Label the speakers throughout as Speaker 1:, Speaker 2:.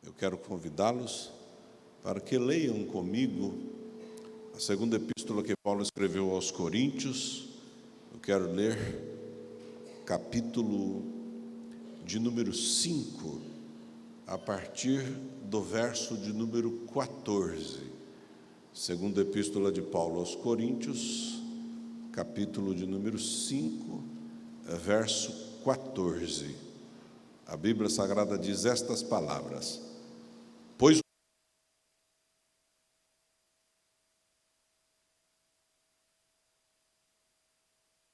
Speaker 1: Eu quero convidá-los para que leiam comigo a segunda epístola que Paulo escreveu aos Coríntios. Eu quero ler capítulo de número 5, a partir do verso de número 14. Segunda epístola de Paulo aos Coríntios, capítulo de número 5, verso 14. A Bíblia Sagrada diz estas palavras: pois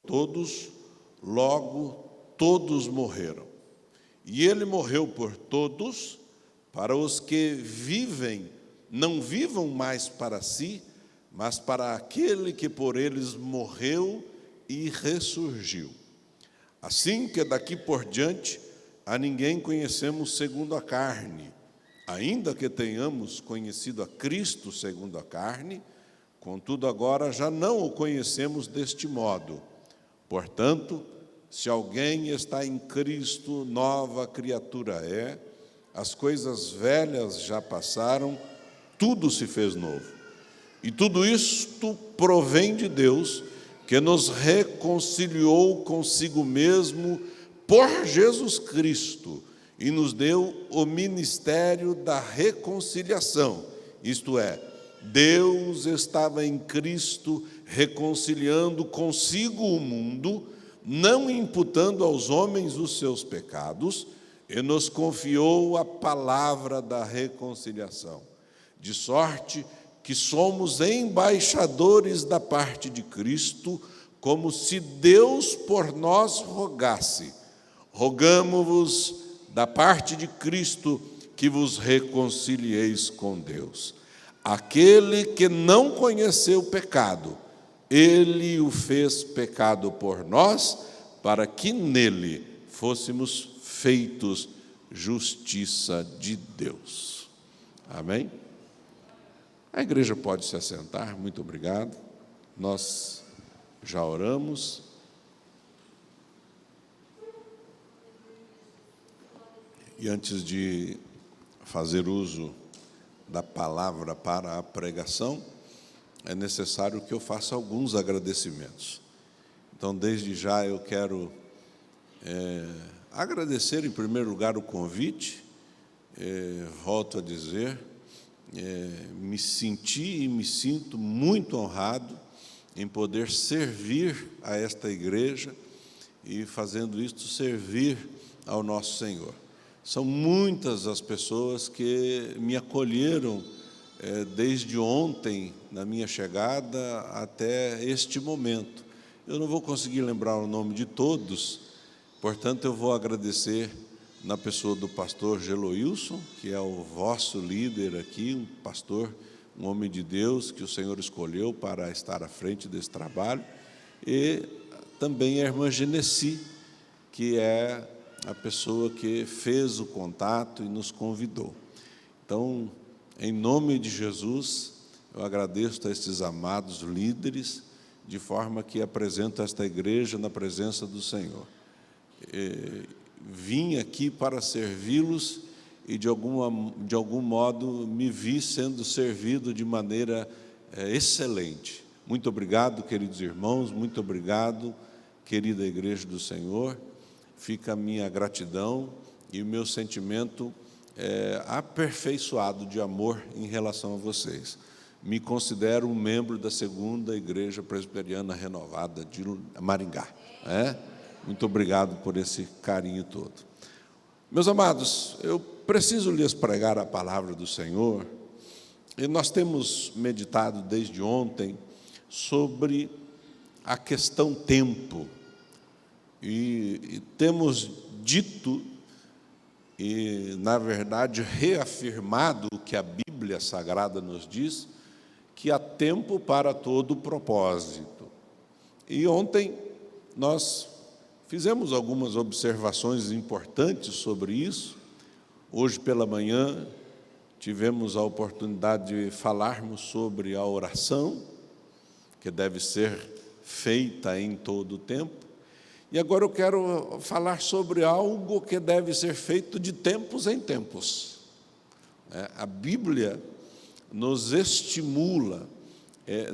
Speaker 1: todos, logo todos morreram. E ele morreu por todos, para os que vivem, não vivam mais para si, mas para aquele que por eles morreu e ressurgiu. Assim que daqui por diante a ninguém conhecemos segundo a carne, ainda que tenhamos conhecido a Cristo segundo a carne, contudo agora já não o conhecemos deste modo. Portanto, se alguém está em Cristo, nova criatura é, as coisas velhas já passaram, tudo se fez novo. E tudo isto provém de Deus, que nos reconciliou consigo mesmo por Jesus Cristo e nos deu o ministério da reconciliação. Isto é, Deus estava em Cristo reconciliando consigo o mundo, não imputando aos homens os seus pecados, e nos confiou a palavra da reconciliação. De sorte que somos embaixadores da parte de Cristo, como se Deus por nós rogasse. Rogamo-vos da parte de Cristo que vos reconcilieis com Deus. Aquele que não conheceu o pecado, ele o fez pecado por nós, para que nele fôssemos feitos justiça de Deus. Amém? A igreja pode se assentar, muito obrigado. Nós já oramos. E antes de fazer uso da palavra para a pregação, é necessário que eu faça alguns agradecimentos. Então, desde já eu quero agradecer em primeiro lugar o convite. Volto a dizer, me senti e me sinto muito honrado em poder servir a esta igreja e, fazendo isto, servir ao nosso Senhor. São muitas as pessoas que me acolheram desde ontem, na minha chegada, até este momento. Eu não vou conseguir lembrar o nome de todos, portanto, eu vou agradecer na pessoa do pastor Geloilson, que é o vosso líder aqui, um pastor, um homem de Deus que o Senhor escolheu para estar à frente desse trabalho, e também a irmã Genesi, que é a pessoa que fez o contato e nos convidou. Então, em nome de Jesus, eu agradeço a estes amados líderes, de forma que apresento esta igreja na presença do Senhor. Vim aqui para servi-los e, de algum modo, me vi sendo servido de maneira excelente. Muito obrigado, queridos irmãos, muito obrigado, querida igreja do Senhor. Fica a minha gratidão e o meu sentimento aperfeiçoado de amor em relação a vocês. Me considero um membro da segunda Igreja Presbiteriana Renovada de Maringá. Muito obrigado por esse carinho todo. Meus amados, eu preciso lhes pregar a palavra do Senhor, e nós temos meditado desde ontem sobre a questão tempo, e temos dito e, na verdade, reafirmado o que a Bíblia Sagrada nos diz, que há tempo para todo propósito. E ontem nós fizemos algumas observações importantes sobre isso. Hoje pela manhã tivemos a oportunidade de falarmos sobre a oração, que deve ser feita em todo o tempo. E agora eu quero falar sobre algo que deve ser feito de tempos em tempos. A Bíblia nos estimula,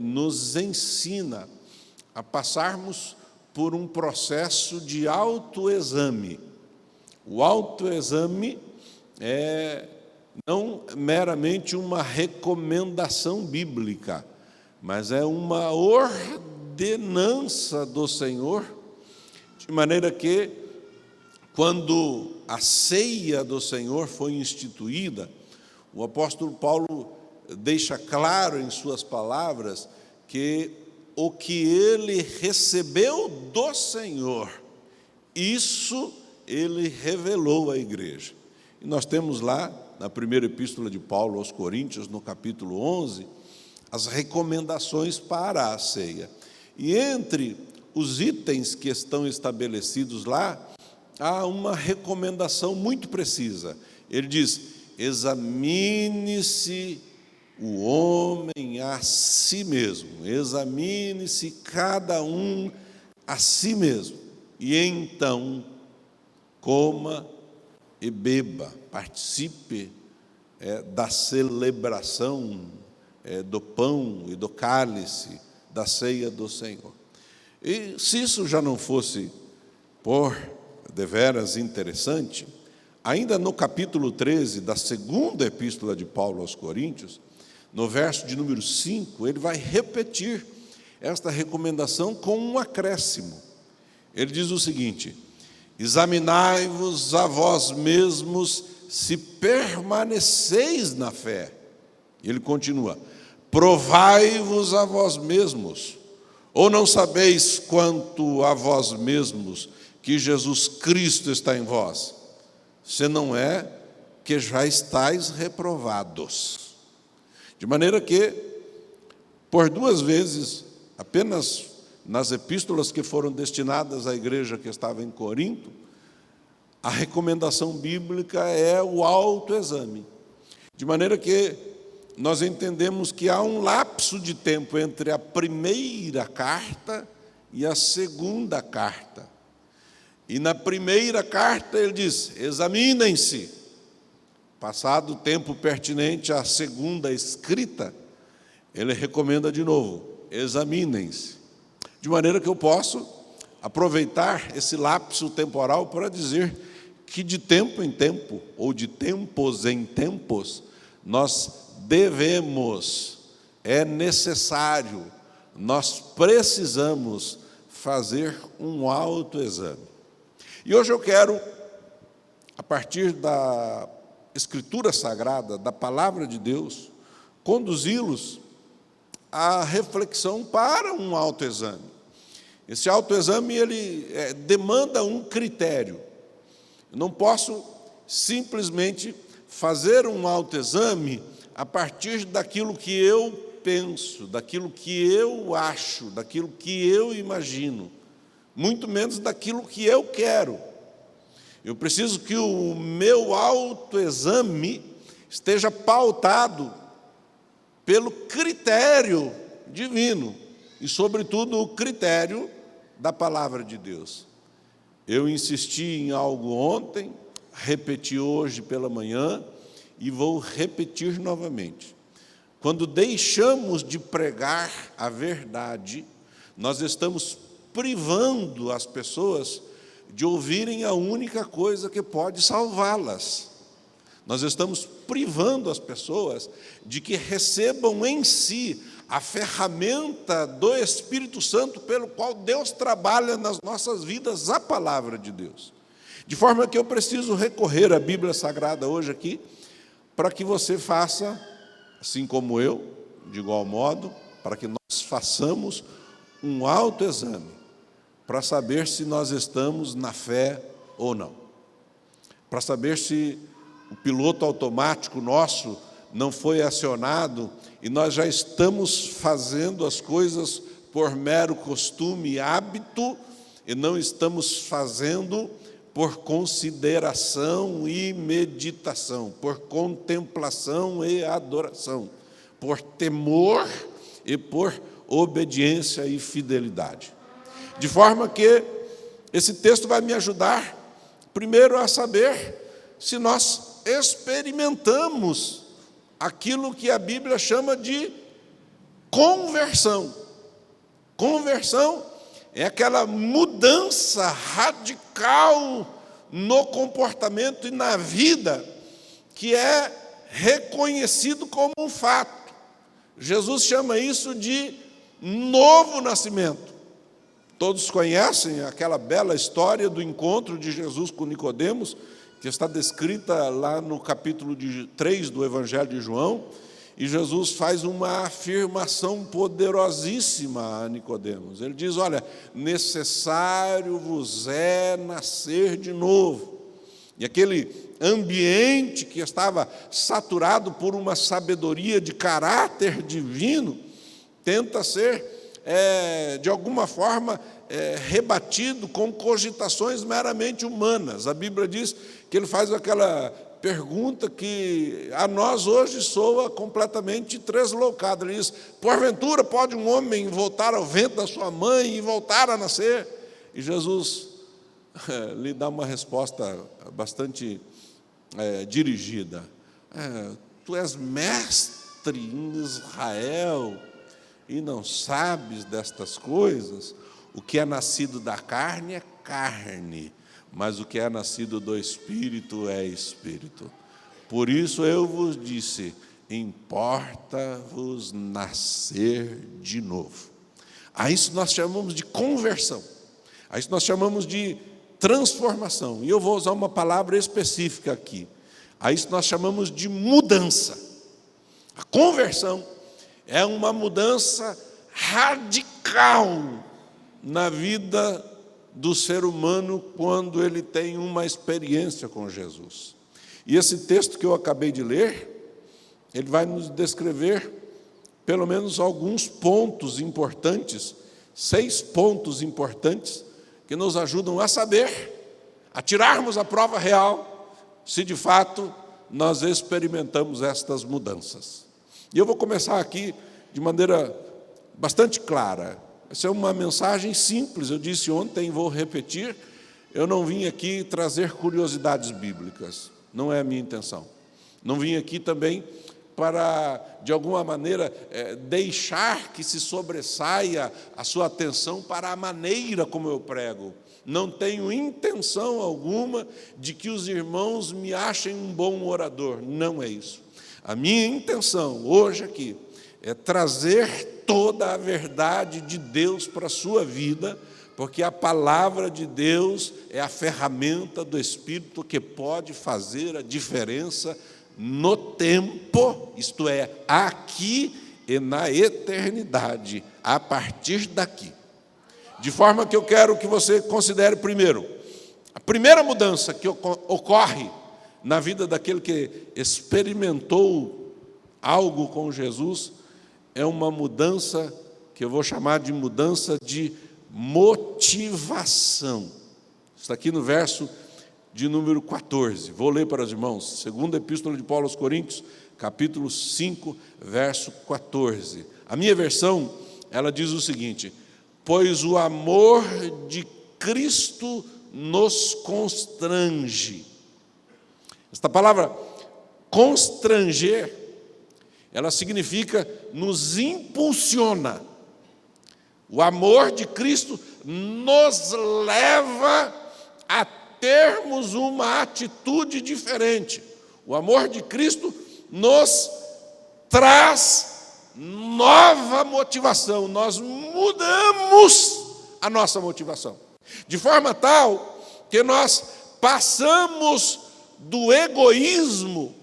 Speaker 1: nos ensina a passarmos por um processo de autoexame. O autoexame é não meramente uma recomendação bíblica, mas é uma ordenança do Senhor, de maneira que, quando a ceia do Senhor foi instituída, o apóstolo Paulo deixa claro em suas palavras que o que ele recebeu do Senhor, isso ele revelou à igreja. E nós temos lá, na primeira epístola de Paulo aos Coríntios, no capítulo 11, as recomendações para a ceia. E entre os itens que estão estabelecidos lá, há uma recomendação muito precisa. Ele diz: examine-se o homem a si mesmo, examine-se cada um a si mesmo, e então coma e beba, participe da celebração do pão e do cálice, da ceia do Senhor. E se isso já não fosse por deveras interessante, ainda no capítulo 13 da segunda epístola de Paulo aos Coríntios, no verso de número 5, ele vai repetir esta recomendação com um acréscimo. Ele diz o seguinte: examinai-vos a vós mesmos se permaneceis na fé. Ele continua: provai-vos a vós mesmos, ou não sabeis quanto a vós mesmos que Jesus Cristo está em vós? Se não é que já estáis reprovados. De maneira que, por duas vezes, apenas nas epístolas que foram destinadas à igreja que estava em Corinto, a recomendação bíblica é o autoexame. De maneira que nós entendemos que há um lapso de tempo entre a primeira carta e a segunda carta. E na primeira carta ele diz: examinem-se. Passado o tempo pertinente à segunda escrita, ele recomenda de novo: examinem-se. De maneira que eu posso aproveitar esse lapso temporal para dizer que de tempo em tempo, ou de tempos em tempos, nós devemos, é necessário, nós precisamos fazer um autoexame. E hoje eu quero, a partir da Escritura Sagrada, da Palavra de Deus, conduzi-los à reflexão para um autoexame. Esse autoexame, ele demanda um critério. Eu não posso simplesmente fazer um autoexame a partir daquilo que eu penso, daquilo que eu acho, daquilo que eu imagino, muito menos daquilo que eu quero. Eu preciso que o meu autoexame esteja pautado pelo critério divino e, sobretudo, o critério da Palavra de Deus. Eu insisti em algo ontem, repeti hoje pela manhã e vou repetir novamente. Quando deixamos de pregar a verdade, nós estamos privando as pessoas de ouvirem a única coisa que pode salvá-las. Nós estamos privando as pessoas de que recebam em si a ferramenta do Espírito Santo pelo qual Deus trabalha nas nossas vidas, a Palavra de Deus. De forma que eu preciso recorrer à Bíblia Sagrada hoje aqui, para que você faça, assim como eu, de igual modo, para que nós façamos um autoexame, para saber se nós estamos na fé ou não. Para saber se o piloto automático nosso não foi acionado e nós já estamos fazendo as coisas por mero costume e hábito e não estamos fazendo por consideração e meditação, por contemplação e adoração, por temor e por obediência e fidelidade. De forma que esse texto vai me ajudar, primeiro, a saber se nós experimentamos aquilo que a Bíblia chama de conversão. Conversão é aquela mudança radical no comportamento e na vida que é reconhecido como um fato. Jesus chama isso de novo nascimento. Todos conhecem aquela bela história do encontro de Jesus com Nicodemos, que está descrita lá no capítulo 3 do Evangelho de João, e Jesus faz uma afirmação poderosíssima a Nicodemos. Ele diz: olha, necessário vos é nascer de novo. E aquele ambiente que estava saturado por uma sabedoria de caráter divino, tenta ser, de alguma forma, rebatido com cogitações meramente humanas. A Bíblia diz que ele faz aquela pergunta que a nós hoje soa completamente deslocada. Ele diz: porventura pode um homem voltar ao ventre da sua mãe e voltar a nascer? E Jesus lhe dá uma resposta bastante dirigida. Tu és mestre em Israel e não sabes destas coisas? O que é nascido da carne é carne, mas o que é nascido do Espírito é Espírito. Por isso eu vos disse: importa-vos nascer de novo. A isso nós chamamos de conversão, a isso nós chamamos de transformação. E eu vou usar uma palavra específica aqui. A isso nós chamamos de mudança. A conversão é uma mudança radical na vida do ser humano quando ele tem uma experiência com Jesus. E esse texto que eu acabei de ler, ele vai nos descrever pelo menos alguns pontos importantes, 6 pontos importantes, que nos ajudam a saber, a tirarmos a prova real, se de fato nós experimentamos estas mudanças. E eu vou começar aqui de maneira bastante clara. Essa é uma mensagem simples, eu disse ontem e vou repetir. Eu não vim aqui trazer curiosidades bíblicas, não é a minha intenção. Não vim aqui também para, de alguma maneira, deixar que se sobressaia a sua atenção para a maneira como eu prego. Não tenho intenção alguma de que os irmãos me achem um bom orador, não é isso. A minha intenção hoje aqui é trazer toda a verdade de Deus para a sua vida, porque a palavra de Deus é a ferramenta do Espírito que pode fazer a diferença no tempo, isto é, aqui e na eternidade, a partir daqui. De forma que eu quero que você considere primeiro, a primeira mudança que ocorre na vida daquele que experimentou algo com Jesus, é uma mudança que eu vou chamar de mudança de motivação. Está aqui no verso de número 14. Vou ler para os irmãos. Segunda Epístola de Paulo aos Coríntios, capítulo 5, verso 14. A minha versão, ela diz o seguinte: pois o amor de Cristo nos constrange. Esta palavra constranger, ela significa nos impulsiona. O amor de Cristo nos leva a termos uma atitude diferente. O amor de Cristo nos traz nova motivação. Nós mudamos a nossa motivação, de forma tal que nós passamos do egoísmo,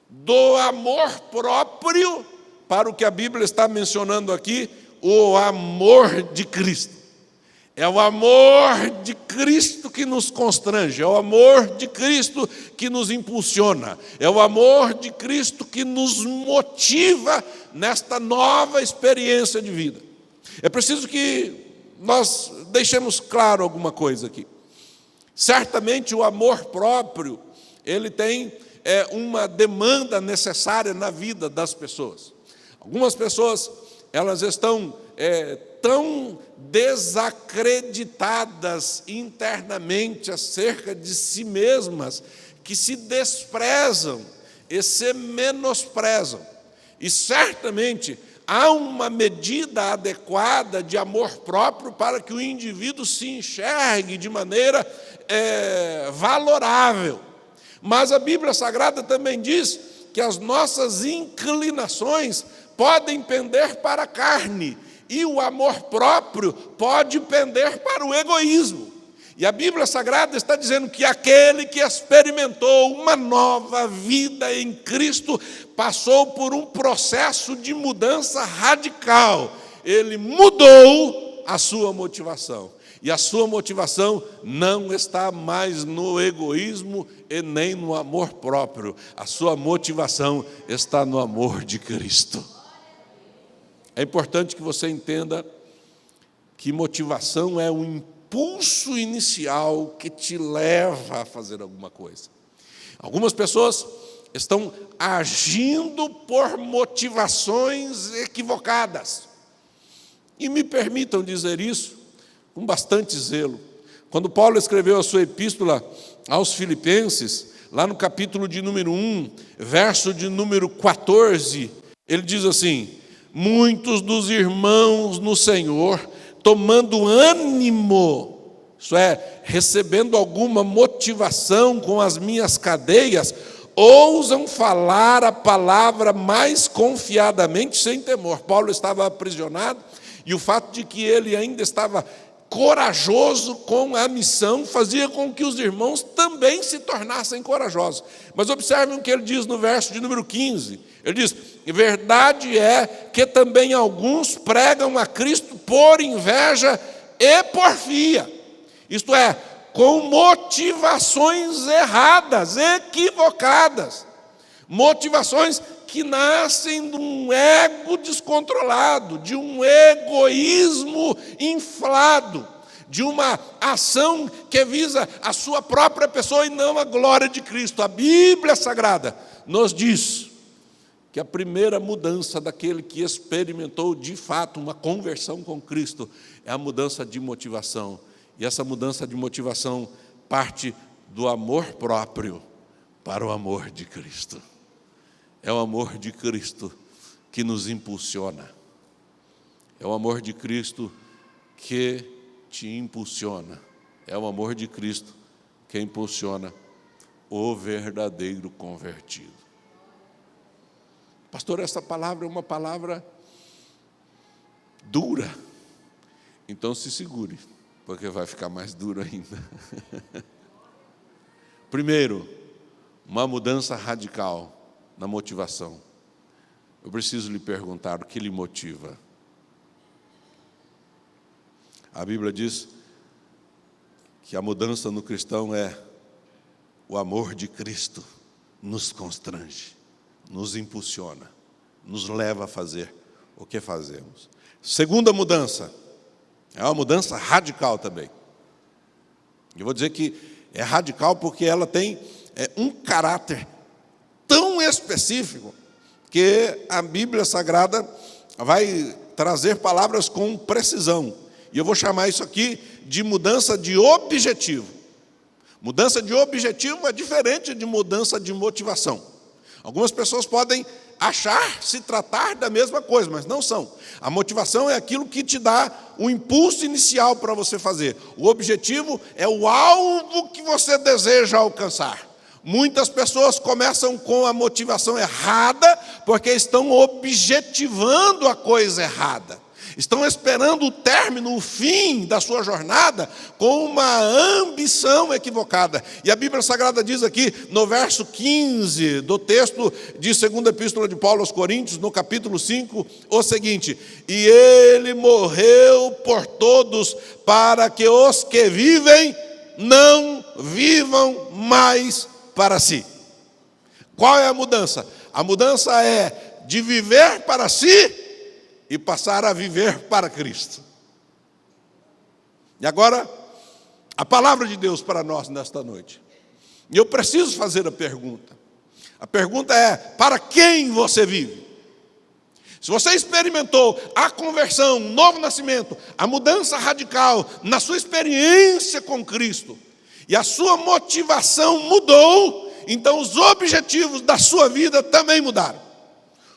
Speaker 1: do amor próprio, para o que a Bíblia está mencionando aqui, o amor de Cristo. É o amor de Cristo que nos constrange, é o amor de Cristo que nos impulsiona, é o amor de Cristo que nos motiva nesta nova experiência de vida. É preciso que nós deixemos claro alguma coisa aqui. Certamente o amor próprio, ele tem uma demanda necessária na vida das pessoas. Algumas pessoas, elas estão tão desacreditadas internamente acerca de si mesmas, que se desprezam e se menosprezam. E certamente há uma medida adequada de amor próprio para que o indivíduo se enxergue de maneira valorável. Mas a Bíblia Sagrada também diz que as nossas inclinações podem pender para a carne, e o amor próprio pode pender para o egoísmo. E a Bíblia Sagrada está dizendo que aquele que experimentou uma nova vida em Cristo passou por um processo de mudança radical. Ele mudou a sua motivação. E a sua motivação não está mais no egoísmo e nem no amor próprio. A sua motivação está no amor de Cristo. É importante que você entenda que motivação é um impulso inicial que te leva a fazer alguma coisa. Algumas pessoas estão agindo por motivações equivocadas. E me permitam dizer isso com bastante zelo. Quando Paulo escreveu a sua epístola aos Filipenses, lá no capítulo de número 1, verso de número 14, ele diz assim: muitos dos irmãos no Senhor, tomando ânimo, isso é, recebendo alguma motivação com as minhas cadeias, ousam falar a palavra mais confiadamente, sem temor. Paulo estava aprisionado, e o fato de que ele ainda estava corajoso com a missão fazia com que os irmãos também se tornassem corajosos. Mas observem o que ele diz no verso de número 15. Ele diz: verdade é que também alguns pregam a Cristo por inveja e porfia. Isto é, com motivações erradas, equivocadas. Motivações que nascem de um ego descontrolado, de um egoísmo inflado, de uma ação que visa a sua própria pessoa e não a glória de Cristo. A Bíblia Sagrada nos diz que a primeira mudança daquele que experimentou de fato uma conversão com Cristo é a mudança de motivação. E essa mudança de motivação parte do amor próprio para o amor de Cristo. É o amor de Cristo que nos impulsiona. É o amor de Cristo que te impulsiona. É o amor de Cristo que impulsiona o verdadeiro convertido. Pastor, essa palavra é uma palavra dura. Então se segure, porque vai ficar mais duro ainda. Primeiro, uma mudança radical na motivação. Eu preciso lhe perguntar o que lhe motiva. A Bíblia diz que a mudança no cristão é o amor de Cristo nos constrange, nos impulsiona, nos leva a fazer o que fazemos. Segunda mudança, é uma mudança radical também. Eu vou dizer que é radical porque ela tem um caráter tão específico que a Bíblia Sagrada vai trazer palavras com precisão. E eu vou chamar isso aqui de mudança de objetivo. Mudança de objetivo é diferente de mudança de motivação. Algumas pessoas podem achar se tratar da mesma coisa, mas não são. A motivação é aquilo que te dá o impulso inicial para você fazer. O objetivo é o alvo que você deseja alcançar. Muitas pessoas começam com a motivação errada porque estão objetivando a coisa errada. Estão esperando o término, o fim da sua jornada com uma ambição equivocada. E a Bíblia Sagrada diz aqui, no verso 15 do texto de 2ª Epístola de Paulo aos Coríntios, no capítulo 5, o seguinte: e ele morreu por todos, para que os que vivem não vivam mais para si. Qual é a mudança? A mudança é de viver para si e passar a viver para Cristo. E agora, a palavra de Deus para nós nesta noite. E eu preciso fazer a pergunta. A pergunta é: para quem você vive? Se você experimentou a conversão, o novo nascimento, a mudança radical na sua experiência com Cristo, e a sua motivação mudou, então os objetivos da sua vida também mudaram.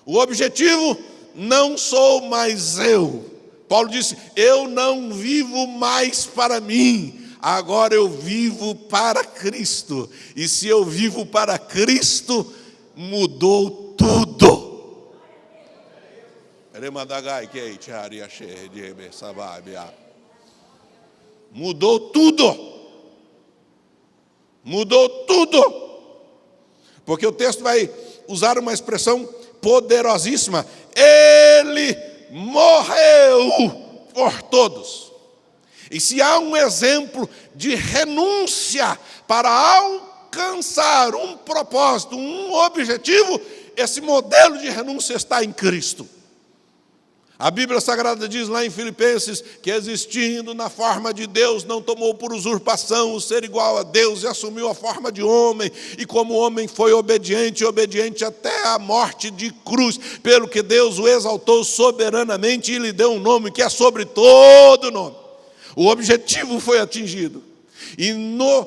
Speaker 1: O objetivo não sou mais eu. Paulo disse: eu não vivo mais para mim, agora eu vivo para Cristo. E se eu vivo para Cristo, mudou tudo. Mudou tudo. Mudou tudo. Porque o texto vai usar uma expressão poderosíssima. Ele morreu por todos. E se há um exemplo de renúncia para alcançar um propósito, um objetivo, esse modelo de renúncia está em Cristo. A Bíblia Sagrada diz lá em Filipenses que, existindo na forma de Deus, não tomou por usurpação o ser igual a Deus e assumiu a forma de homem, e como homem foi obediente até a morte de cruz, pelo que Deus o exaltou soberanamente e lhe deu um nome que é sobre todo nome. O objetivo foi atingido, e no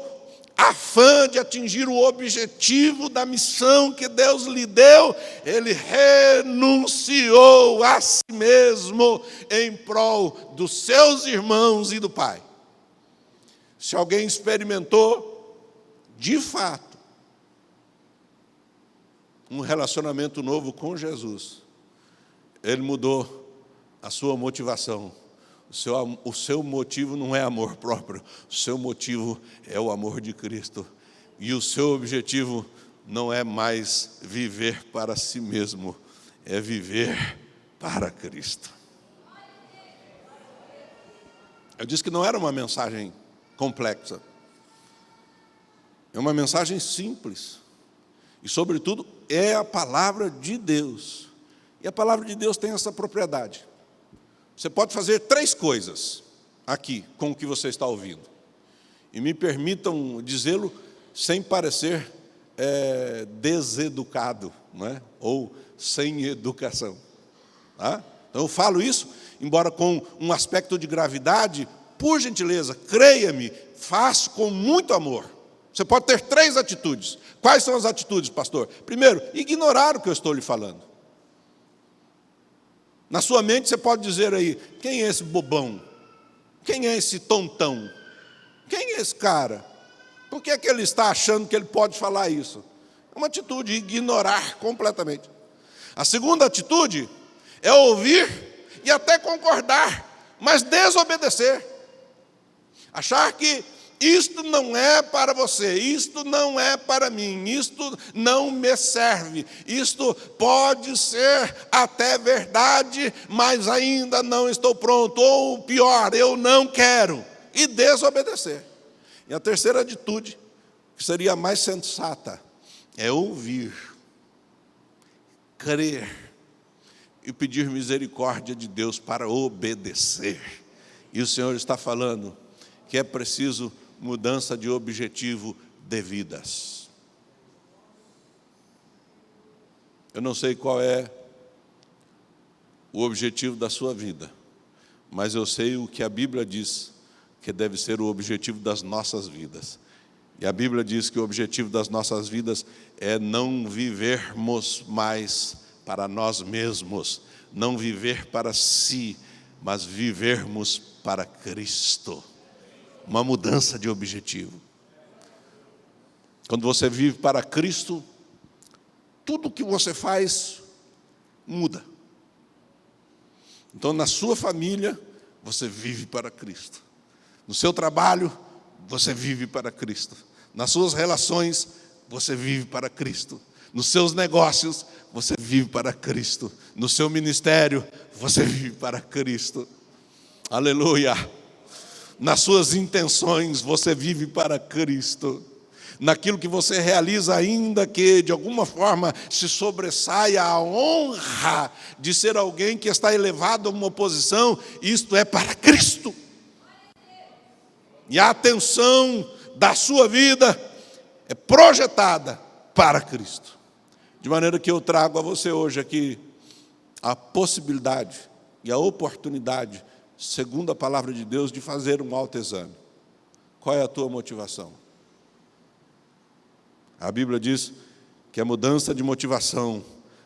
Speaker 1: afã de atingir o objetivo da missão que Deus lhe deu, ele renunciou a si mesmo em prol dos seus irmãos e do Pai. Se alguém experimentou, de fato, um relacionamento novo com Jesus, ele mudou a sua motivação. O seu motivo não é amor próprio, o seu motivo é o amor de Cristo. E o seu objetivo não é mais viver para si mesmo, é viver para Cristo. Eu disse que não era uma mensagem complexa, é uma mensagem simples. E, sobretudo, é a palavra de Deus. E a palavra de Deus tem essa propriedade. Você pode fazer 3 coisas aqui com o que você está ouvindo. E me permitam dizê-lo sem parecer deseducado, não é? Ou sem educação. Tá? Então eu falo isso, embora com um aspecto de gravidade, por gentileza, creia-me, faço com muito amor. Você pode ter 3 atitudes. Quais são as atitudes, pastor? Primeiro, ignorar o que eu estou lhe falando. Na sua mente você pode dizer aí: quem é esse bobão? Quem é esse tontão? Quem é esse cara? Por que é que ele está achando que ele pode falar isso? É uma atitude, ignorar completamente. A segunda atitude é ouvir e até concordar, mas desobedecer. Achar que isto não é para você, isto não é para mim, isto não me serve, isto pode ser até verdade, mas ainda não estou pronto, ou pior, eu não quero, e desobedecer. E a terceira atitude, que seria a mais sensata, é ouvir, crer e pedir misericórdia de Deus para obedecer. E o Senhor está falando que é preciso mudança de objetivo de vidas. Eu não sei qual é o objetivo da sua vida, mas eu sei o que a Bíblia diz que deve ser o objetivo das nossas vidas. E a Bíblia diz que o objetivo das nossas vidas é não vivermos mais para nós mesmos, não viver para si, mas vivermos para Cristo. Uma mudança de objetivo. Quando você vive para Cristo, tudo que você faz muda. Então, na sua família, você vive para Cristo. No seu trabalho, você vive para Cristo. Nas suas relações, você vive para Cristo. Nos seus negócios, você vive para Cristo. No seu ministério, você vive para Cristo. Aleluia! Nas suas intenções, você vive para Cristo. Naquilo que você realiza, ainda que de alguma forma se sobressaia a honra de ser alguém que está elevado a uma posição, isto é para Cristo. E a atenção da sua vida é projetada para Cristo. De maneira que eu trago a você hoje aqui a possibilidade e a oportunidade, segundo a palavra de Deus, de fazer um autoexame. Qual é a tua motivação? A Bíblia diz que a mudança de motivação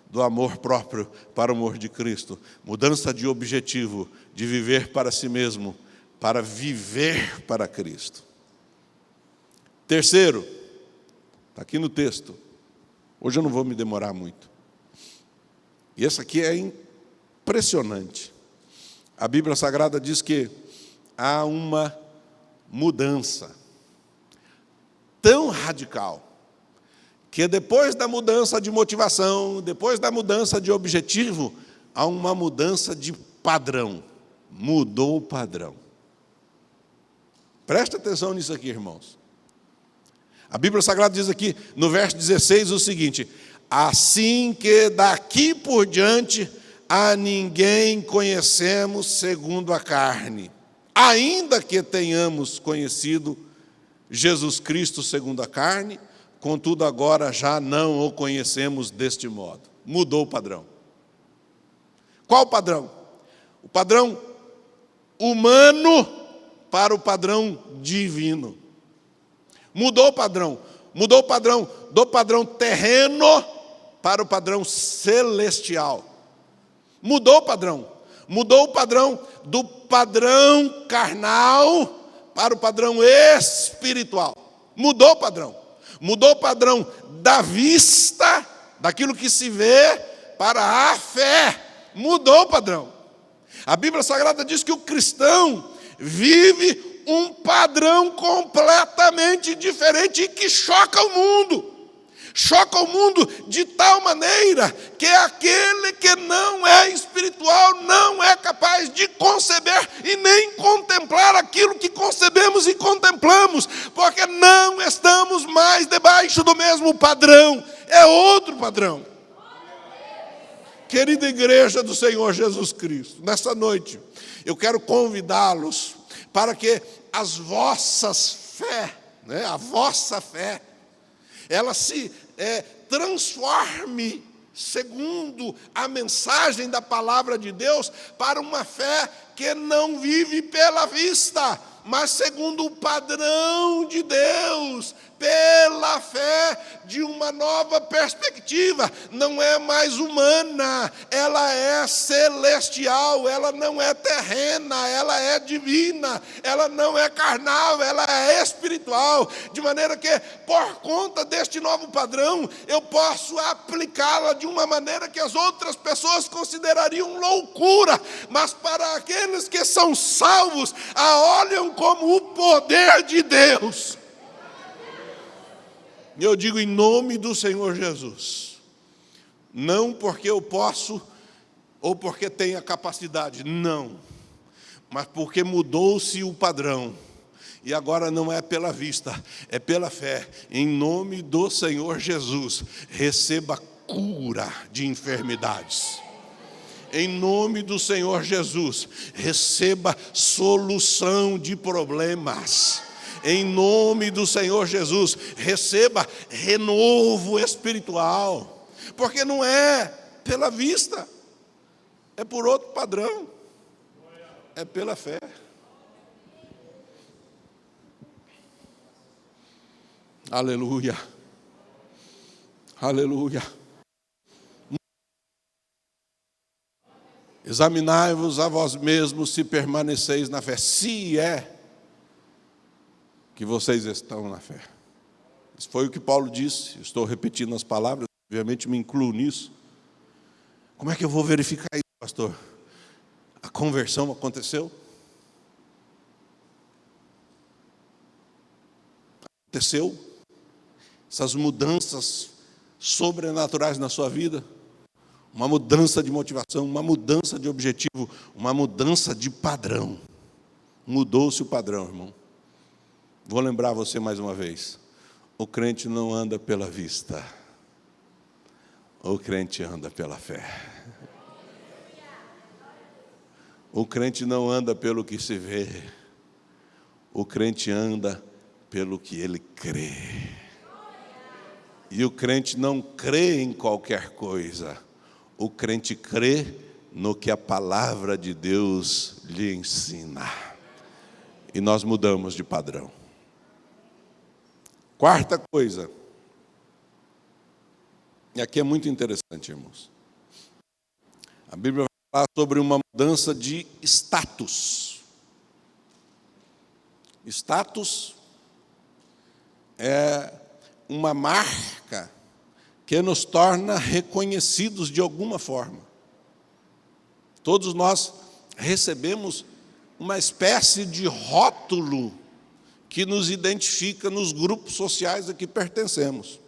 Speaker 1: do amor próprio para o amor de Cristo, mudança de objetivo, de viver para si mesmo, para viver para Cristo. Terceiro, está aqui no texto, hoje eu não vou me demorar muito, e esse aqui é impressionante. A Bíblia Sagrada diz que há uma mudança tão radical, que depois da mudança de motivação, depois da mudança de objetivo, há uma mudança de padrão. Mudou o padrão. Presta atenção nisso aqui, irmãos. A Bíblia Sagrada diz aqui, no verso 16, o seguinte: assim que daqui por diante a ninguém conhecemos segundo a carne, ainda que tenhamos conhecido Jesus Cristo segundo a carne, contudo agora já não o conhecemos deste modo. Mudou o padrão. Qual o padrão? O padrão humano para o padrão divino. Mudou o padrão. Mudou o padrão do padrão terreno para o padrão celestial. Mudou o padrão. Mudou o padrão do padrão carnal para o padrão espiritual. Mudou o padrão. Mudou o padrão da vista, daquilo que se vê, para a fé. Mudou o padrão. A Bíblia Sagrada diz que o cristão vive um padrão completamente diferente e que choca o mundo. Choca o mundo de tal maneira que aquele que não é espiritual não é capaz de conceber e nem contemplar aquilo que concebemos e contemplamos, porque não estamos mais debaixo do mesmo padrão, é outro padrão. Querida igreja do Senhor Jesus Cristo, nessa noite eu quero convidá-los para que as vossas fé, a vossa fé, ela se transforme, segundo a mensagem da palavra de Deus, para uma fé que não vive pela vista, mas segundo o padrão de Deus, pela fé de uma nova perspectiva. Não é mais humana, ela é celestial, ela não é terrena, ela é divina, ela não é carnal, ela é espiritual, de maneira que, por conta deste novo padrão, eu posso aplicá-la de uma maneira que as outras pessoas considerariam loucura, mas para aqueles que são salvos, a olham como o poder de Deus. Eu digo em nome do Senhor Jesus, não porque eu posso ou porque tenho a capacidade, não, mas porque mudou-se o padrão, e agora não é pela vista, é pela fé. Em nome do Senhor Jesus, receba cura de enfermidades. Em nome do Senhor Jesus, receba solução de problemas. Em nome do Senhor Jesus, receba renovo espiritual. Porque não é pela vista, é por outro padrão, é pela fé. Aleluia, aleluia. Examinai-vos a vós mesmos se permaneceis na fé, se é que vocês estão na fé. Isso foi o que Paulo disse, estou repetindo as palavras, obviamente me incluo nisso. Como é que eu vou verificar isso, pastor? A conversão aconteceu? Aconteceu? Essas mudanças sobrenaturais na sua vida? Uma mudança de motivação, uma mudança de objetivo, uma mudança de padrão. Mudou-se o padrão, irmão. Vou lembrar você mais uma vez. O crente não anda pela vista. O crente anda pela fé. O crente não anda pelo que se vê. O crente anda pelo que ele crê. E o crente não crê em qualquer coisa. O crente crê no que a palavra de Deus lhe ensina. E nós mudamos de padrão. Quarta coisa, E aqui é muito interessante, irmãos. A Bíblia vai falar sobre uma mudança de status. Status é uma marca que nos torna reconhecidos de alguma forma. Todos nós recebemos uma espécie de rótulo que nos identifica nos grupos sociais a que pertencemos.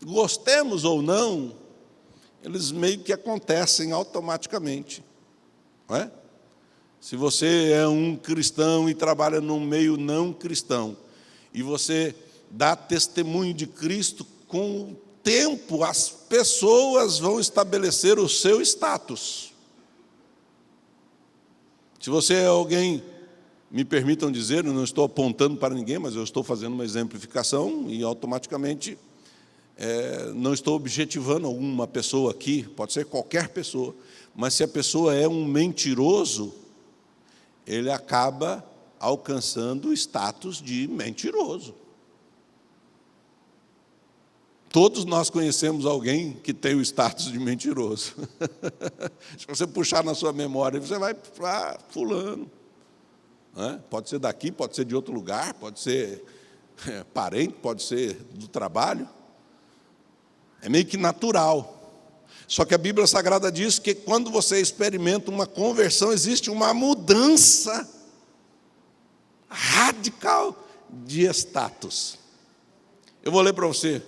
Speaker 1: Gostemos ou não, eles meio que acontecem automaticamente, não é? Se você é um cristão e trabalha num meio não cristão, e você dá testemunho de Cristo, com o tempo as pessoas vão estabelecer o seu status. Se você é alguém, me permitam dizer, eu não estou apontando para ninguém, mas eu estou fazendo uma exemplificação e automaticamente não estou objetivando alguma pessoa aqui, pode ser qualquer pessoa, mas se a pessoa é um mentiroso, ele acaba alcançando o status de mentiroso. Todos nós conhecemos alguém que tem o status de mentiroso. Se você puxar na sua memória, você vai para fulano. Pode ser daqui, pode ser de outro lugar, pode ser parente, pode ser do trabalho. É meio que natural. Só que a Bíblia Sagrada diz que quando você experimenta uma conversão, existe uma mudança radical de status. Eu vou ler para você.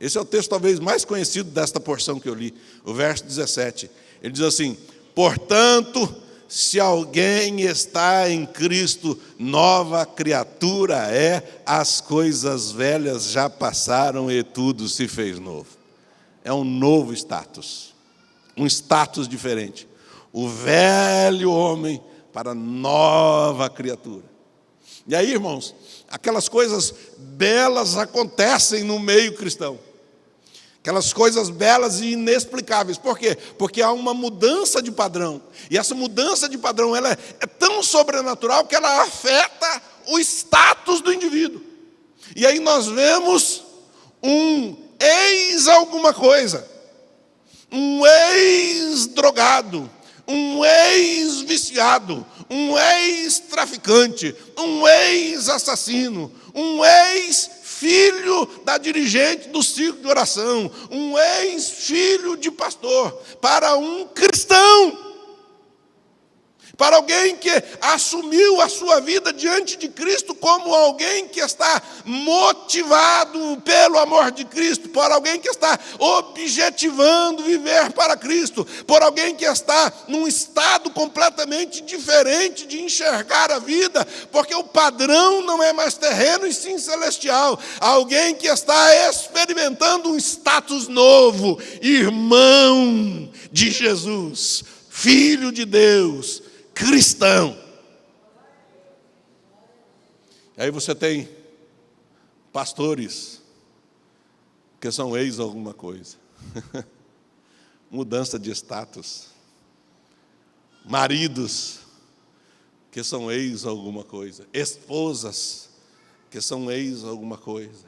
Speaker 1: Esse é o texto talvez mais conhecido desta porção que eu li, o verso 17. Ele diz assim: portanto, se alguém está em Cristo, nova criatura é, as coisas velhas já passaram e tudo se fez novo. É um novo status, um status diferente. O velho homem para a nova criatura. E aí, irmãos, aquelas coisas belas acontecem no meio cristão. Aquelas coisas belas e inexplicáveis. Por quê? Porque há uma mudança de padrão. E essa mudança de padrão ela é tão sobrenatural que ela afeta o status do indivíduo. E aí nós vemos um ex-alguma coisa, um ex-drogado, um ex-viciado, um ex-traficante, um ex-assassino, um ex-filho da dirigente do círculo de oração, um ex-filho de pastor, para um cristão. Para alguém que assumiu a sua vida diante de Cristo como alguém que está motivado pelo amor de Cristo, por alguém que está objetivando viver para Cristo, por alguém que está num estado completamente diferente de enxergar a vida, porque o padrão não é mais terreno e sim celestial. Alguém que está experimentando um status novo, irmão de Jesus, filho de Deus, cristão. Aí você tem pastores que são ex alguma coisa. Mudança de status. Maridos que são ex alguma coisa. Esposas que são ex alguma coisa.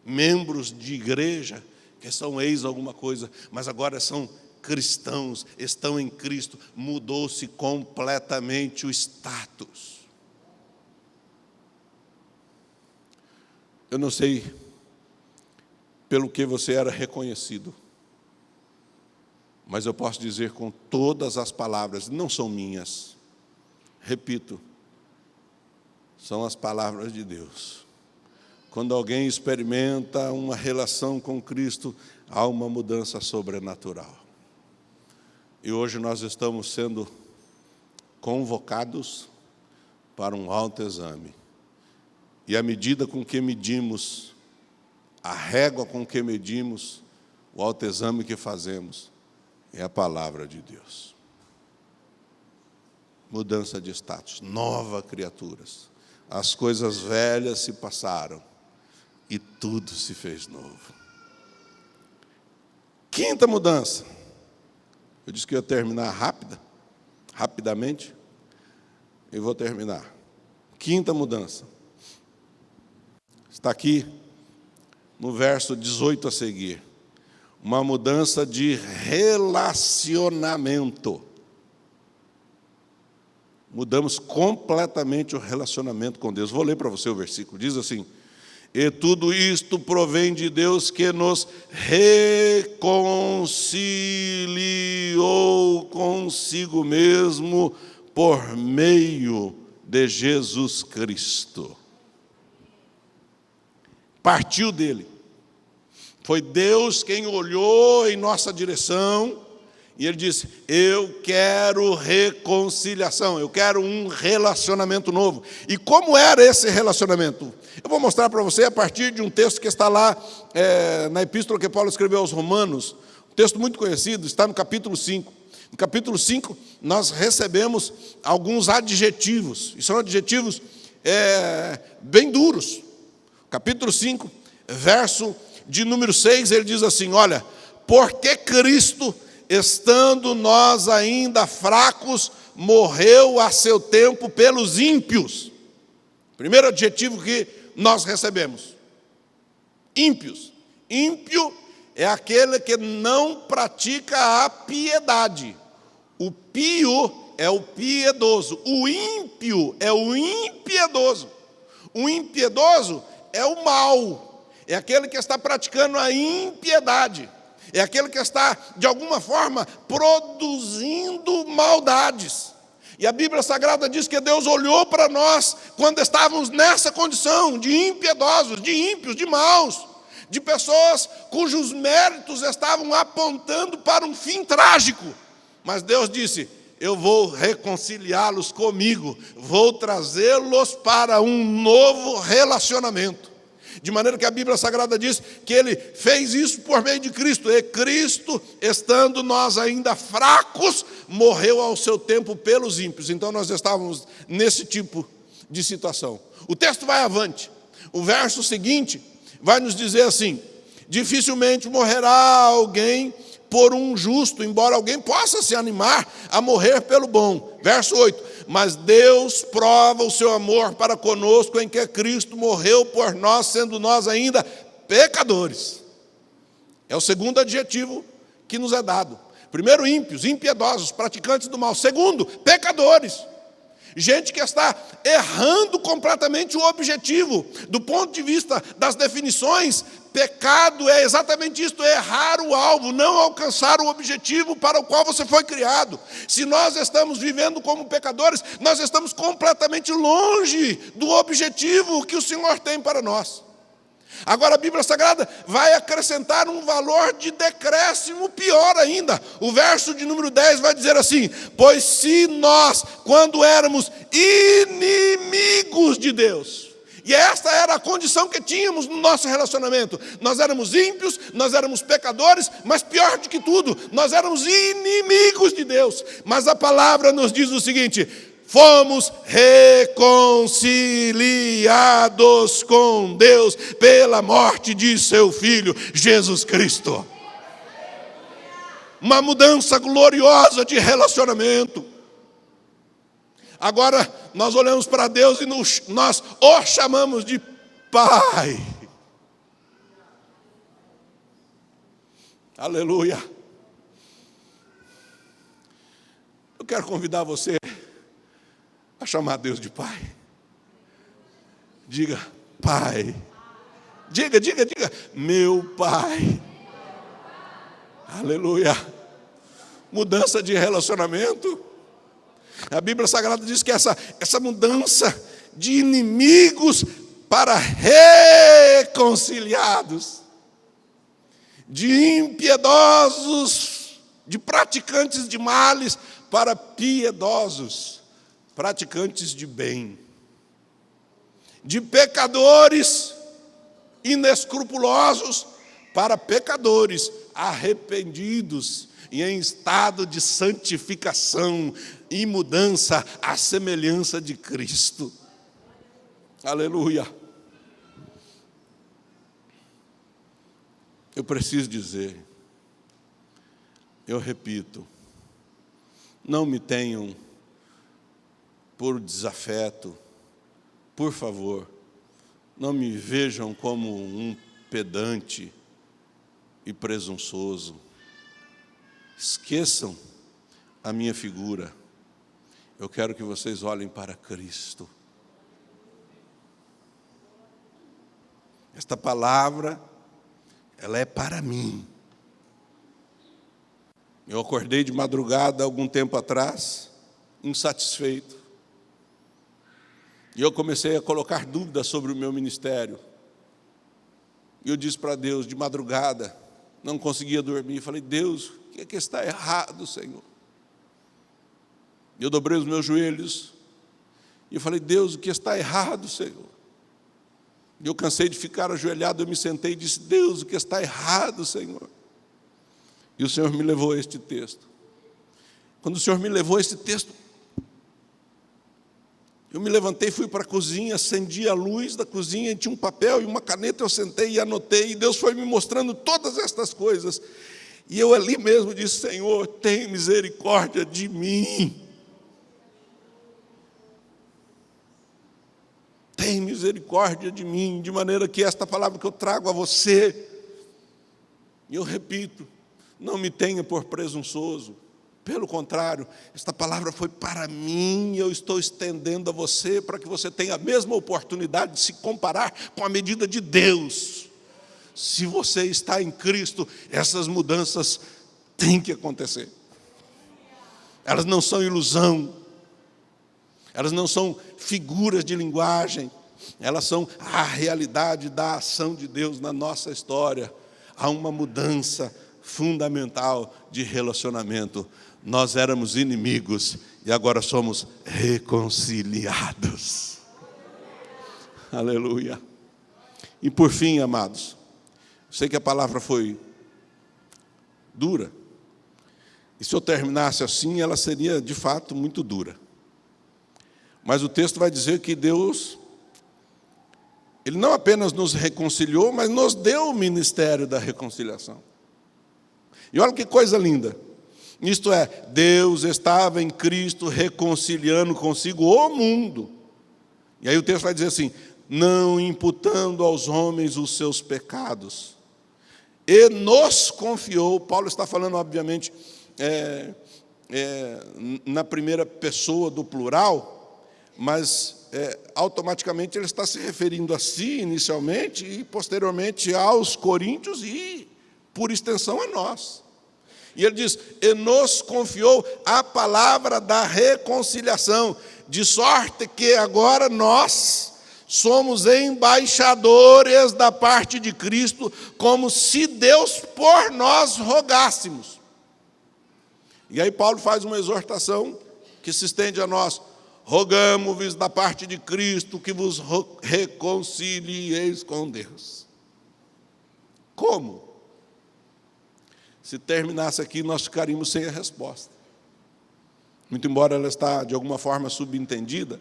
Speaker 1: Membros de igreja que são ex alguma coisa, mas agora são cristãos, estão em Cristo, mudou-se completamente o status. Eu não sei pelo que você era reconhecido, mas eu posso dizer com todas as palavras, não são minhas, repito, são as palavras de Deus. Quando alguém experimenta uma relação com Cristo, há uma mudança sobrenatural. E hoje nós estamos sendo convocados para um autoexame. E a medida com que medimos, a régua com que medimos, o autoexame que fazemos, é a palavra de Deus. Mudança de status, nova criaturas. As coisas velhas se passaram e tudo se fez novo. Quinta mudança. Eu disse que ia terminar rapidamente. Eu vou terminar. Quinta mudança. Está aqui no verso 18 a seguir. Uma mudança de relacionamento. Mudamos completamente o relacionamento com Deus. Vou ler para você o versículo. Diz assim: e tudo isto provém de Deus, que nos reconciliou consigo mesmo por meio de Jesus Cristo. Partiu dele. Foi Deus quem olhou em nossa direção e Ele disse: eu quero reconciliação, eu quero um relacionamento novo. E como era esse relacionamento? Eu vou mostrar para você a partir de um texto que está lá na epístola que Paulo escreveu aos Romanos, um texto muito conhecido, está no capítulo 5. No capítulo 5, nós recebemos alguns adjetivos, e são adjetivos bem duros. Capítulo 5, verso de número 6, ele diz assim: olha, porque Cristo, estando nós ainda fracos, morreu a seu tempo pelos ímpios. Primeiro adjetivo que nós recebemos: ímpios. Ímpio é aquele que não pratica a piedade. O pio é o piedoso. O ímpio é o impiedoso. O impiedoso é o mal. É aquele que está praticando a impiedade. É aquele que está, de alguma forma, produzindo maldades. E a Bíblia Sagrada diz que Deus olhou para nós quando estávamos nessa condição de impiedosos, de ímpios, de maus, de pessoas cujos méritos estavam apontando para um fim trágico. Mas Deus disse: eu vou reconciliá-los comigo, vou trazê-los para um novo relacionamento. De maneira que a Bíblia Sagrada diz que Ele fez isso por meio de Cristo. E Cristo, estando nós ainda fracos, morreu ao seu tempo pelos ímpios. Então nós estávamos nesse tipo de situação. O texto vai avante. O verso seguinte vai nos dizer assim: dificilmente morrerá alguém por um justo, embora alguém possa se animar a morrer pelo bom. Verso 8: mas Deus prova o seu amor para conosco em que Cristo morreu por nós, sendo nós ainda pecadores. É o segundo adjetivo que nos é dado. Primeiro, ímpios, impiedosos, praticantes do mal. Segundo, pecadores. Gente que está errando completamente o objetivo. Do ponto de vista das definições, pecado é exatamente isso: errar o alvo, não alcançar o objetivo para o qual você foi criado. Se nós estamos vivendo como pecadores, nós estamos completamente longe do objetivo que o Senhor tem para nós. Agora a Bíblia Sagrada vai acrescentar um valor de decréscimo pior ainda. O verso de número 10 vai dizer assim: pois se nós, quando éramos inimigos de Deus, e esta era a condição que tínhamos no nosso relacionamento, nós éramos ímpios, nós éramos pecadores, mas pior do que tudo, nós éramos inimigos de Deus. Mas a palavra nos diz o seguinte: fomos reconciliados com Deus pela morte de seu Filho, Jesus Cristo. Uma mudança gloriosa de relacionamento. Agora, nós olhamos para Deus e nós o chamamos de Pai. Aleluia. Eu quero convidar você a chamar Deus de Pai. Diga: Pai. Diga, meu Pai. Aleluia. Mudança de relacionamento. A Bíblia Sagrada diz que essa mudança de inimigos para reconciliados, de impiedosos, de praticantes de males para piedosos, praticantes de bem, de pecadores inescrupulosos para pecadores arrependidos e em estado de santificação e mudança à semelhança de Cristo. Aleluia. Eu preciso dizer, eu repito, não me tenham por desafeto, por favor, não me vejam como um pedante e presunçoso. Esqueçam a minha figura. Eu quero que vocês olhem para Cristo. Esta palavra, ela é para mim. Eu acordei de madrugada, algum tempo atrás, insatisfeito. E eu comecei a colocar dúvidas sobre o meu ministério. E eu disse para Deus, de madrugada, não conseguia dormir. Falei, Deus, o que é que está errado, Senhor? E eu dobrei os meus joelhos. E eu falei, Deus, o que está errado, Senhor? E eu cansei de ficar ajoelhado, eu me sentei e disse, Deus, o que está errado, Senhor? E o Senhor me levou a este texto. Quando o Senhor me levou a este texto, eu me levantei, fui para a cozinha, acendi a luz da cozinha, e tinha um papel e uma caneta, eu sentei e anotei, e Deus foi me mostrando todas estas coisas. E eu ali mesmo disse, Senhor, tem misericórdia de mim. Tem misericórdia de mim, de maneira que esta palavra que eu trago a você, e eu repito, não me tenha por presunçoso. Pelo contrário, esta palavra foi para mim, e eu estou estendendo a você, para que você tenha a mesma oportunidade de se comparar com a medida de Deus. Se você está em Cristo, essas mudanças têm que acontecer. Elas não são ilusão, elas não são figuras de linguagem, elas são a realidade da ação de Deus na nossa história. Há uma mudança fundamental de relacionamento. Nós éramos inimigos e agora somos reconciliados. Aleluia. E por fim, amados, sei que a palavra foi dura, e se eu terminasse assim, ela seria de fato muito dura. Mas o texto vai dizer que Deus, Ele não apenas nos reconciliou, mas nos deu o ministério da reconciliação. E olha que coisa linda. Isto é, Deus estava em Cristo reconciliando consigo o mundo. E aí o texto vai dizer assim, não imputando aos homens os seus pecados. E nos confiou, Paulo está falando obviamente na primeira pessoa do plural, mas automaticamente ele está se referindo a si inicialmente e posteriormente aos coríntios e por extensão a nós. E ele diz, e nos confiou a palavra da reconciliação, de sorte que agora nós somos embaixadores da parte de Cristo, como se Deus por nós rogássemos. E aí Paulo faz uma exortação que se estende a nós, rogamo-vos da parte de Cristo que vos reconcilieis com Deus. Como? Se terminasse aqui, nós ficaríamos sem a resposta. Muito embora ela está, de alguma forma, subentendida,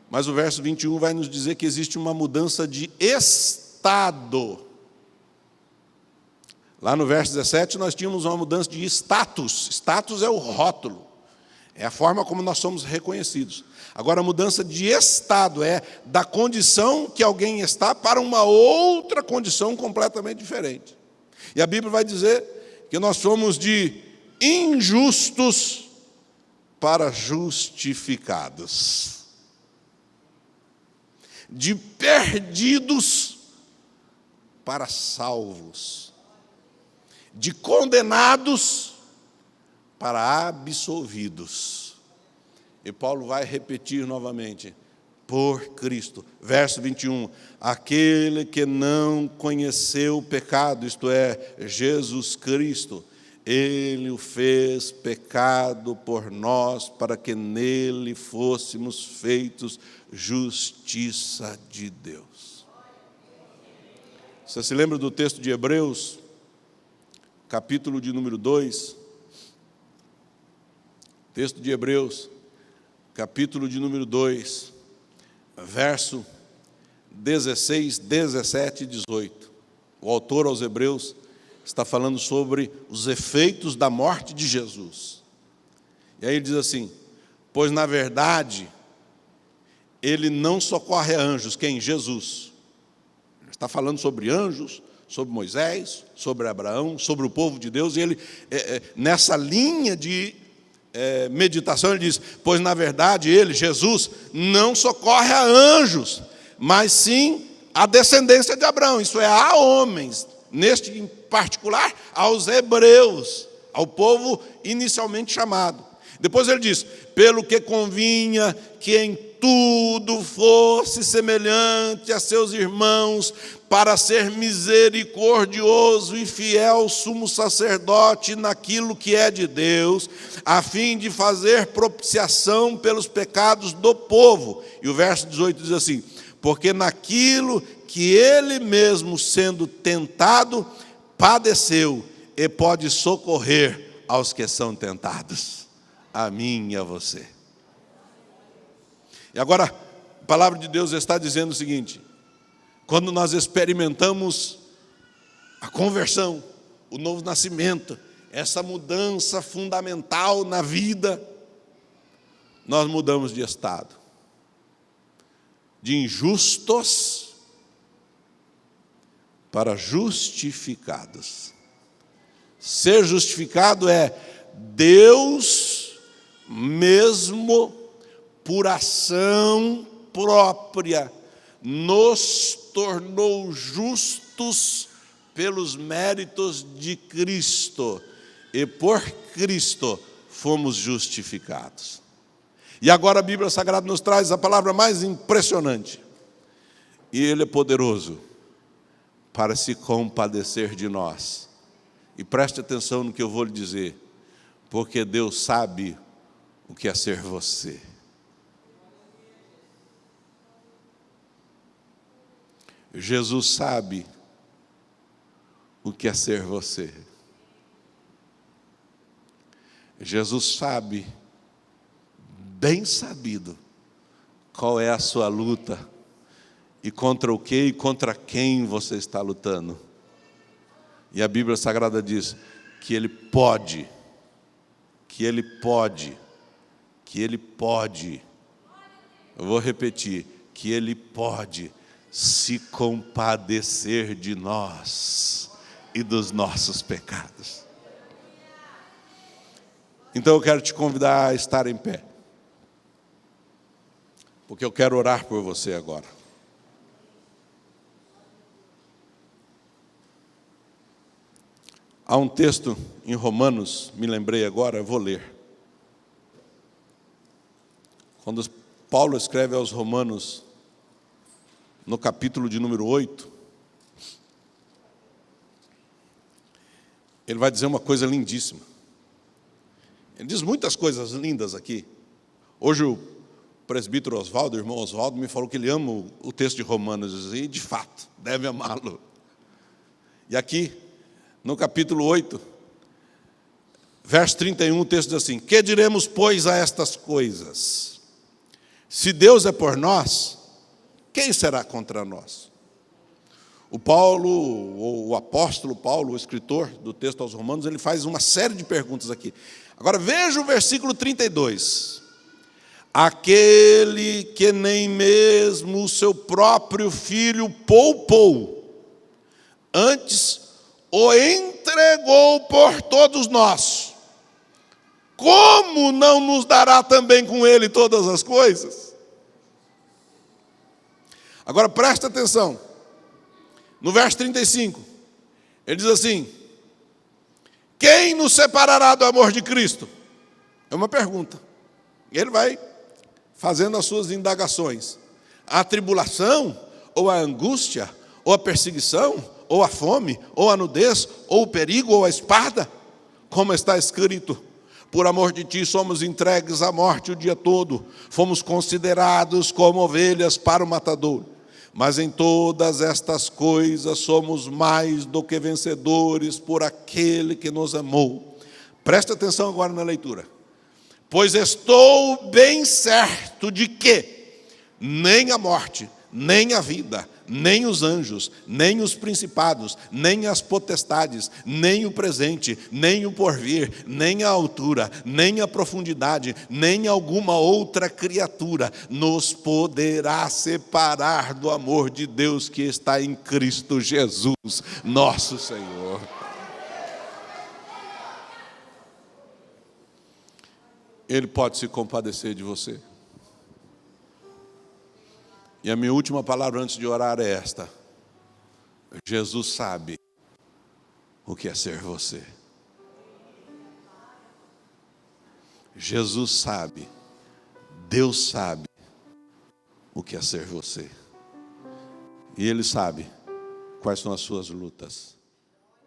Speaker 1: mas o verso 21 vai nos dizer que existe uma mudança de estado. Lá no verso 17, nós tínhamos uma mudança de status. Status é o rótulo, é a forma como nós somos reconhecidos. Agora, a mudança de estado é da condição que alguém está para uma outra condição completamente diferente. E a Bíblia vai dizer que nós somos de injustos para justificados, de perdidos para salvos, de condenados para absolvidos. E Paulo vai repetir novamente, por Cristo. Verso 21, aquele que não conheceu o pecado, isto é, Jesus Cristo, Ele o fez pecado por nós, para que nele fôssemos feitos justiça de Deus. Você se lembra do texto de Hebreus, capítulo de número 2? Texto de Hebreus, capítulo de número 2, verso 16, 17 e 18. O autor aos Hebreus está falando sobre os efeitos da morte de Jesus. E aí ele diz assim, pois na verdade, ele não socorre a anjos, quem? Jesus. Ele Está falando sobre anjos, sobre Moisés, sobre Abraão, sobre o povo de Deus. E ele, nessa linha de meditação, ele diz: pois na verdade ele, Jesus, não socorre a anjos, mas sim a descendência de Abraão, isso é, a homens, neste em particular, aos hebreus, ao povo inicialmente chamado. Depois ele diz: pelo que convinha que em tudo fosse semelhante a seus irmãos, para ser misericordioso e fiel sumo sacerdote naquilo que é de Deus, a fim de fazer propiciação pelos pecados do povo. E o verso 18 diz assim: porque naquilo que ele mesmo, sendo tentado, padeceu, e pode socorrer aos que são tentados, a mim e a você. E agora, a palavra de Deus está dizendo o seguinte: quando nós experimentamos a conversão, o novo nascimento, essa mudança fundamental na vida, nós mudamos de estado. De injustos para justificados. Ser justificado é Deus mesmo, por ação própria, nos tornou justos pelos méritos de Cristo, e por Cristo fomos justificados. E agora a Bíblia Sagrada nos traz a palavra mais impressionante: e Ele é poderoso para se compadecer de nós. E preste atenção no que eu vou lhe dizer, porque Deus sabe o que é ser você. Jesus sabe o que é ser você. Jesus sabe, bem sabido, qual é a sua luta, e contra o que e contra quem você está lutando. E a Bíblia Sagrada diz que Ele pode, eu vou repetir, que Ele pode se compadecer de nós e dos nossos pecados. Então eu quero te convidar a estar em pé, porque eu quero orar por você agora. Há um texto em Romanos, me lembrei agora, eu vou ler. Quando Paulo escreve aos Romanos, no capítulo de número 8, ele vai dizer uma coisa lindíssima. Ele diz muitas coisas lindas aqui. Hoje o presbítero Oswaldo, o irmão Oswaldo, me falou que ele ama o texto de Romanos, e de fato, deve amá-lo. E aqui, no capítulo 8, verso 31, o texto diz assim: que diremos, pois, a estas coisas? Se Deus é por nós, quem será contra nós? O Paulo, ou o apóstolo Paulo, o escritor do texto aos Romanos, ele faz uma série de perguntas aqui. Agora veja o versículo 32. Aquele que nem mesmo o seu próprio filho poupou, antes o entregou por todos nós, como não nos dará também com ele todas as coisas? Agora presta atenção, no verso 35, ele diz assim: quem nos separará do amor de Cristo? É uma pergunta. Ele vai fazendo as suas indagações. A tribulação, ou a angústia, ou a perseguição, ou a fome, ou a nudez, ou o perigo, ou a espada? Como está escrito: por amor de ti somos entregues à morte o dia todo, fomos considerados como ovelhas para o matador. Mas em todas estas coisas somos mais do que vencedores por aquele que nos amou. Presta atenção agora na leitura. Pois estou bem certo de que nem a morte, nem a vida, nem os anjos, nem os principados, nem as potestades, nem o presente, nem o porvir, nem a altura, nem a profundidade, nem alguma outra criatura nos poderá separar do amor de Deus que está em Cristo Jesus, nosso Senhor. Ele pode se compadecer de você. E a minha última palavra antes de orar é esta: Jesus sabe o que é ser você. Jesus sabe, Deus sabe o que é ser você. E Ele sabe quais são as suas lutas.